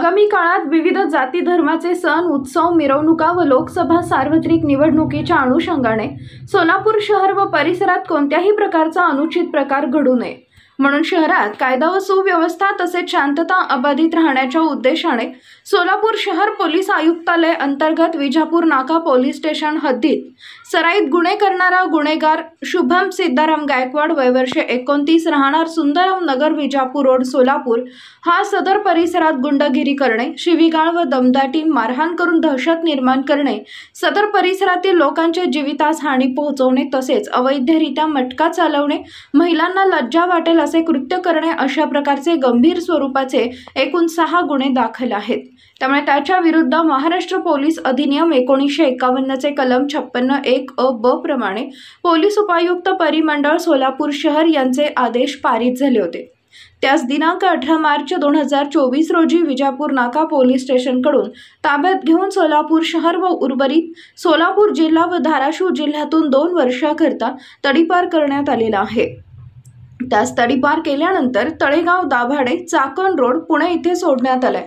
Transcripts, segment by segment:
आगामी काळात विविध जाती धर्माचे सण उत्सव मिरवणुका व लोकसभा सार्वत्रिक निवडणुकीच्या अनुषंगाने सोलापूर शहर व परिसरात कोणत्याही प्रकारचा अनुचित प्रकार घडू नये म्हणून शहरात कायदा व सुव्यवस्था तसेच शांतता अबाधित राहण्याच्या उद्देशाने सोलापूर शहर पोलीस आयुक्तालय अंतर्गत विजापूर नाका पोलीस स्टेशन हद्दीत सराईत गुन्हे करणारा गुन्हेगार शुभम सिद्धाराम गायकवाड वय वर्ष 29 राहणार सुंदरम नगर विजापूर रोड सोलापूर हा सदर परिसरात गुंडगिरी करणे शिवीगाळ व दमदाटी मारहाण करून दहशत निर्माण करणे सदर परिसरातील लोकांच्या जीवितास हानी पोहोचवणे तसेच अवैधरित्या मटका चालवणे महिलांना लज्जा वाटेल असे कृत्य करणे अशा प्रकारचे गंभीर स्वरूपाचे एकूण 6 गुन्हे दाखल आहेत। त्यामुळे त्याच्या विरुद्ध महाराष्ट्र पोलीस अधिनियम 1951 चे कलम 56(1)(a)(ब) प्रमाणे पोलीस उपायुक्त परिमंडळ सोलापूर शहर यांचे आदेश पारित झाले होते। त्यास दिनांक 18 मार्च 2024 रोजी विजापूर नाका पोलीस स्टेशनकडून ताब्यात घेऊन सोलापूर शहर व उर्वरित सोलापूर जिल्हा व धाराशिव जिल्ह्यातून 2 वर्षाकरता तडीपार करण्यात आलेला आहे। त्यास तडीपार केल्यानंतर तळेगाव दाभाडे चाकण रोड पुणे येथे सोडण्यात आले।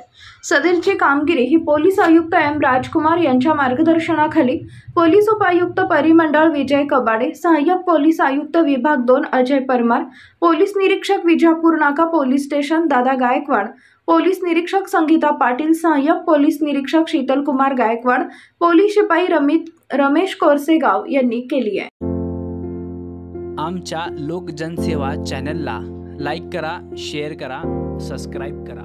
सदरची कामगिरी ही पोलीस आयुक्त एम राजकुमार यांच्या मार्गदर्शनाखाली पोलीस उपायुक्त परिमंडळ विजय कबाडे, सहाय्यक पोलीस आयुक्त विभाग 2 अजय परमार, पोलीस निरीक्षक विजापूर नाका पोलीस स्टेशन दादा गायकवाड, पोलीस निरीक्षक संगीता पाटील, सहाय्यक पोलीस निरीक्षक शीतलकुमार गायकवाड, पोलीस शिपाई रमेश कोरसेगाव यांनी केली आहे। आमच्या लोक जनसेवा चॅनलला लाईक करा, शेअर करा, सबस्क्राईब करा।